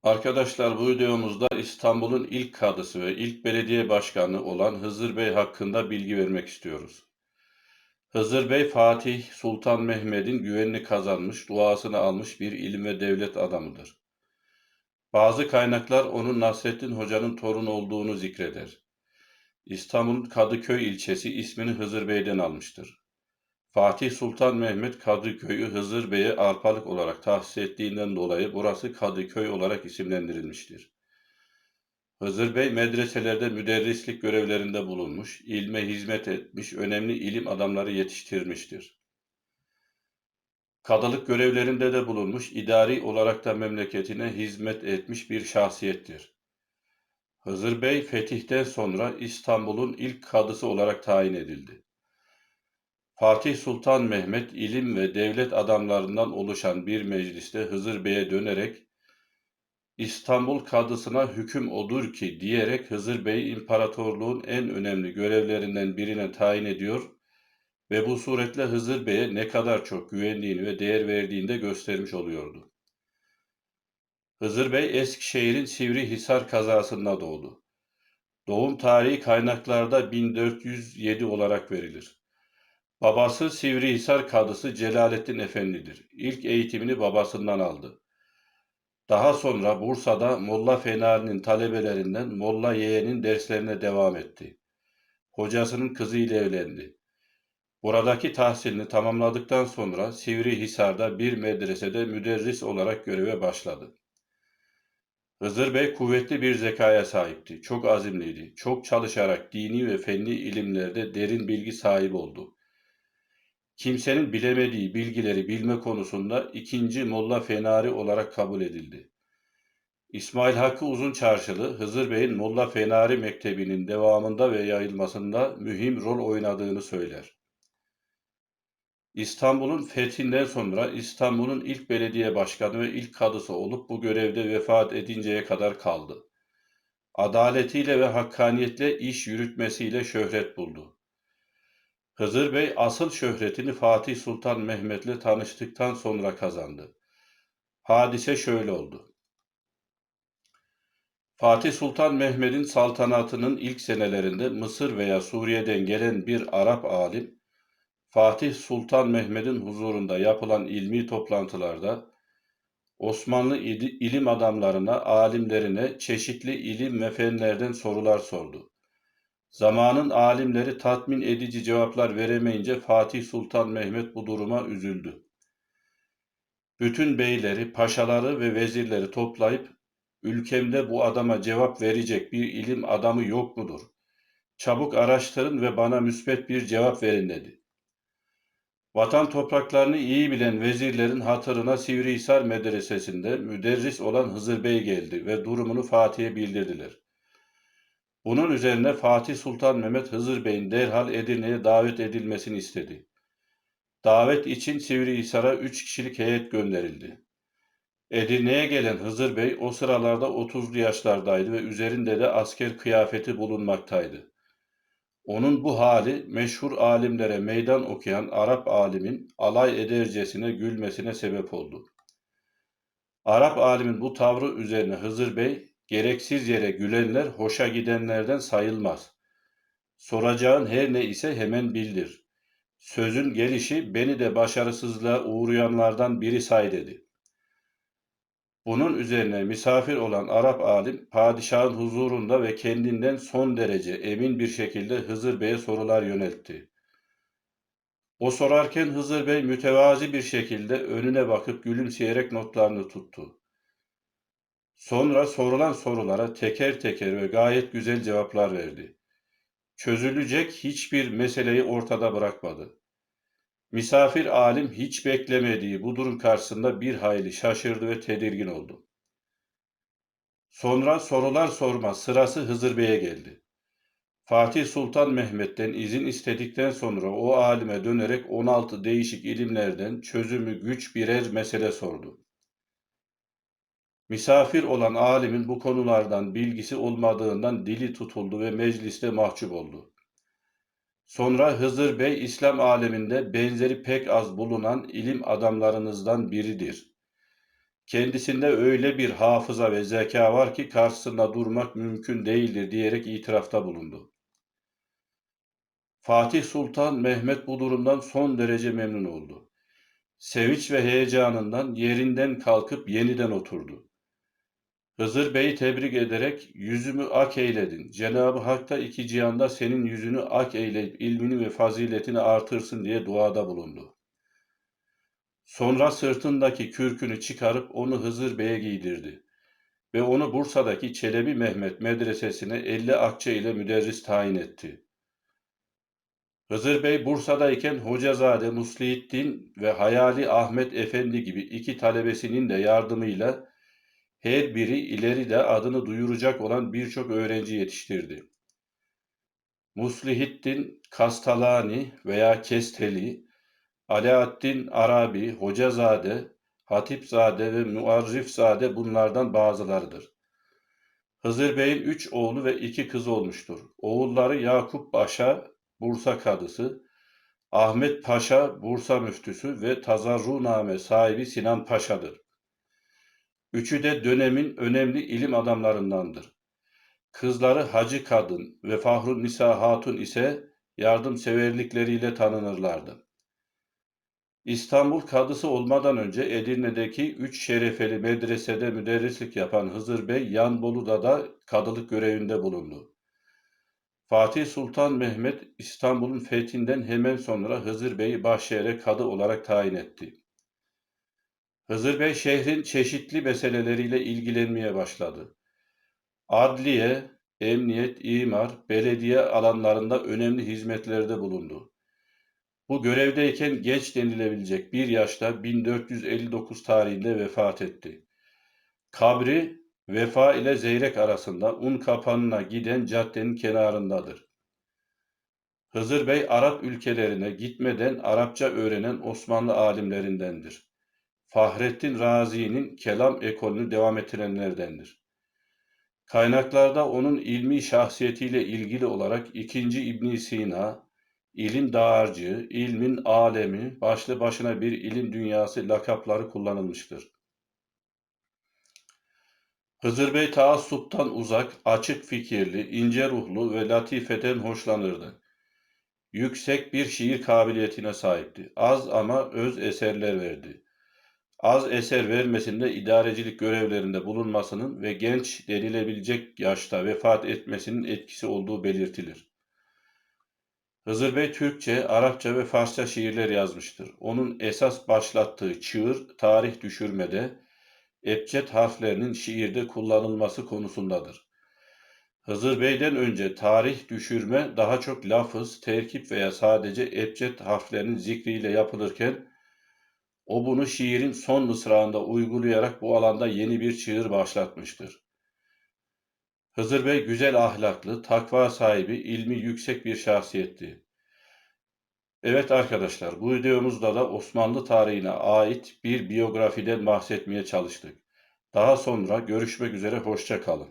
Arkadaşlar bu videomuzda İstanbul'un ilk kadısı ve ilk belediye başkanı olan Hızır Bey hakkında bilgi vermek istiyoruz. Hızır Bey Fatih Sultan Mehmet'in güvenini kazanmış, duasını almış bir ilim ve devlet adamıdır. Bazı kaynaklar onun Nasrettin Hoca'nın torunu olduğunu zikreder. İstanbul'un Kadıköy ilçesi ismini Hızır Bey'den almıştır. Fatih Sultan Mehmet Kadıköy'ü Hızır Bey'e arpalık olarak tahsis ettiğinden dolayı burası Kadıköy olarak isimlendirilmiştir. Hızır Bey medreselerde müderrislik görevlerinde bulunmuş, ilme hizmet etmiş, önemli ilim adamları yetiştirmiştir. Kadılık görevlerinde de bulunmuş, idari olarak da memleketine hizmet etmiş bir şahsiyettir. Hızır Bey fetihten sonra İstanbul'un ilk kadısı olarak tayin edildi. Fatih Sultan Mehmet ilim ve devlet adamlarından oluşan bir mecliste Hızır Bey'e dönerek İstanbul kadısına hüküm odur ki diyerek Hızır Bey imparatorluğun en önemli görevlerinden birine tayin ediyor ve bu suretle Hızır Bey'e ne kadar çok güvendiğini ve değer verdiğini de göstermiş oluyordu. Hızır Bey Eskişehir'in Sivrihisar kazasında doğdu. Doğum tarihi kaynaklarda 1407 olarak verilir. Babası Sivrihisar kadısı Celalettin Efendi'dir. İlk eğitimini babasından aldı. Daha sonra Bursa'da Molla Fenali'nin talebelerinden Molla Yeğen'in derslerine devam etti. Hocasının kızıyla evlendi. Buradaki tahsilini tamamladıktan sonra Sivrihisar'da bir medresede müderris olarak göreve başladı. Hızır Bey kuvvetli bir zekaya sahipti, çok azimliydi, çok çalışarak dini ve fenli ilimlerde derin bilgi sahibi oldu. Kimsenin bilemediği bilgileri bilme konusunda ikinci Molla Fenari olarak kabul edildi. İsmail Hakkı Uzunçarşılı, Hızır Bey'in Molla Fenari Mektebi'nin devamında ve yayılmasında mühim rol oynadığını söyler. İstanbul'un fethinden sonra İstanbul'un ilk belediye başkanı ve ilk kadısı olup bu görevde vefat edinceye kadar kaldı. Adaletiyle ve hakkaniyetle iş yürütmesiyle şöhret buldu. Hızır Bey asıl şöhretini Fatih Sultan Mehmet'le tanıştıktan sonra kazandı. Hadise şöyle oldu. Fatih Sultan Mehmet'in saltanatının ilk senelerinde Mısır veya Suriye'den gelen bir Arap alim, Fatih Sultan Mehmet'in huzurunda yapılan ilmi toplantılarda Osmanlı ilim adamlarına, alimlerine çeşitli ilim ve fenlerden sorular sordu. Zamanın alimleri tatmin edici cevaplar veremeyince Fatih Sultan Mehmet bu duruma üzüldü. Bütün beyleri, paşaları ve vezirleri toplayıp ülkemde bu adama cevap verecek bir ilim adamı yok mudur? Çabuk araştırın ve bana müsbet bir cevap verin dedi. Vatan topraklarını iyi bilen vezirlerin hatırına Sivrihisar Medresesi'nde müderris olan Hızır Bey geldi ve durumunu Fatih'e bildirdiler. Bunun üzerine Fatih Sultan Mehmet Hızır Bey'in derhal Edirne'ye davet edilmesini istedi. Davet için Sivrihisar'a 3 kişilik heyet gönderildi. Edirne'ye gelen Hızır Bey o sıralarda 30'lu yaşlardaydı ve üzerinde de asker kıyafeti bulunmaktaydı. Onun bu hali meşhur alimlere meydan okuyan Arap alimin alay edercesine gülmesine sebep oldu. Arap alimin bu tavrı üzerine Hızır Bey, gereksiz yere gülenler hoşa gidenlerden sayılmaz. Soracağın her ne ise hemen bildir. Sözün gelişi beni de başarısızlığa uğrayanlardan biri say dedi. Bunun üzerine misafir olan Arap alim padişahın huzurunda ve kendinden son derece emin bir şekilde Hızır Bey'e sorular yöneltti. O sorarken Hızır Bey mütevazi bir şekilde önüne bakıp gülümseyerek notlarını tuttu. Sonra sorulan sorulara teker teker ve gayet güzel cevaplar verdi. Çözülecek hiçbir meseleyi ortada bırakmadı. Misafir alim hiç beklemediği bu durum karşısında bir hayli şaşırdı ve tedirgin oldu. Sonra sorular sorma sırası Hızır Bey'e geldi. Fatih Sultan Mehmet'ten izin istedikten sonra o alime dönerek 16 değişik ilimlerden çözümü güç birer mesele sordu. Misafir olan alimin bu konulardan bilgisi olmadığından dili tutuldu ve mecliste mahcup oldu. Sonra Hızır Bey İslam aleminde benzeri pek az bulunan ilim adamlarınızdan biridir. kendisinde öyle bir hafıza ve zeka var ki karşısında durmak mümkün değildir diyerek itirafta bulundu. Fatih Sultan Mehmet bu durumdan son derece memnun oldu. Sevinç ve heyecanından yerinden kalkıp yeniden oturdu. Hızır Bey'i tebrik ederek yüzümü ak eyledin. Cenab-ı Hak da iki cihanda senin yüzünü ak eyleyip ilmini ve faziletini artırsın diye duada bulundu. Sonra sırtındaki kürkünü çıkarıp onu Hızır Bey'e giydirdi ve onu Bursa'daki Çelebi Mehmet Medresesi'ne 50 akçe ile müderris tayin etti. Hızır Bey Bursa'dayken Hocazade Muslihiddin ve Hayali Ahmet Efendi gibi iki talebesinin de yardımıyla her biri ileride adını duyuracak olan birçok öğrenci yetiştirdi. Muslihiddin Kastalani veya Kesteli, Alaaddin Arabi, Hocazade, Hatipzade ve Muarrifzade bunlardan bazılarıdır. Hızır Bey'in 3 oğlu ve 2 kızı olmuştur. Oğulları Yakup Paşa, Bursa Kadısı, Ahmet Paşa, Bursa Müftüsü ve Tazarruname sahibi Sinan Paşa'dır. Üçü de dönemin önemli ilim adamlarındandır. Kızları Hacı Kadın ve Fahrunisa Hatun ise yardımseverlikleriyle tanınırlardı. İstanbul Kadısı olmadan önce Edirne'deki 3 şerefeli medresede müderrislik yapan Hızır Bey, Yanbolu'da da kadılık görevinde bulundu. Fatih Sultan Mehmet, İstanbul'un fethinden hemen sonra Hızır Bey'i Bahşehir'e kadı olarak tayin etti. Hızır Bey şehrin çeşitli meseleleriyle ilgilenmeye başladı. Adliye, emniyet, imar, belediye alanlarında önemli hizmetlerde bulundu. Bu görevdeyken genç denilebilecek bir yaşta 1459 tarihinde vefat etti. Kabri Vefa ile Zeyrek arasında Unkapanı'na giden caddenin kenarındadır. Hızır Bey Arap ülkelerine gitmeden Arapça öğrenen Osmanlı alimlerindendir. Fahrettin Razi'nin kelam ekolünü devam ettirenlerdendir. Kaynaklarda onun ilmi şahsiyetiyle ilgili olarak 2. İbn Sina, ilim dağarcığı, ilmin alemi, başlı başına bir ilim dünyası lakapları kullanılmıştır. Hızır Bey taassuptan uzak, açık fikirli, ince ruhlu ve latifeden hoşlanırdı. Yüksek bir şiir kabiliyetine sahipti. Az ama öz eserler verdi. Az eser vermesinde idarecilik görevlerinde bulunmasının ve genç denilebilecek yaşta vefat etmesinin etkisi olduğu belirtilir. Hızır Bey Türkçe, Arapça ve Farsça şiirler yazmıştır. Onun esas başlattığı çığır, tarih düşürmede, ebced harflerinin şiirde kullanılması konusundadır. Hızır Bey'den önce tarih düşürme daha çok lafız, terkip veya sadece ebced harflerinin zikriyle yapılırken, o bunu şiirin son mısrağında uygulayarak bu alanda yeni bir çığır başlatmıştır. Hızır Bey güzel ahlaklı, takva sahibi, ilmi yüksek bir şahsiyetti. Evet arkadaşlar, bu videomuzda da Osmanlı tarihine ait bir biyografiden bahsetmeye çalıştık. Daha sonra görüşmek üzere, hoşça kalın.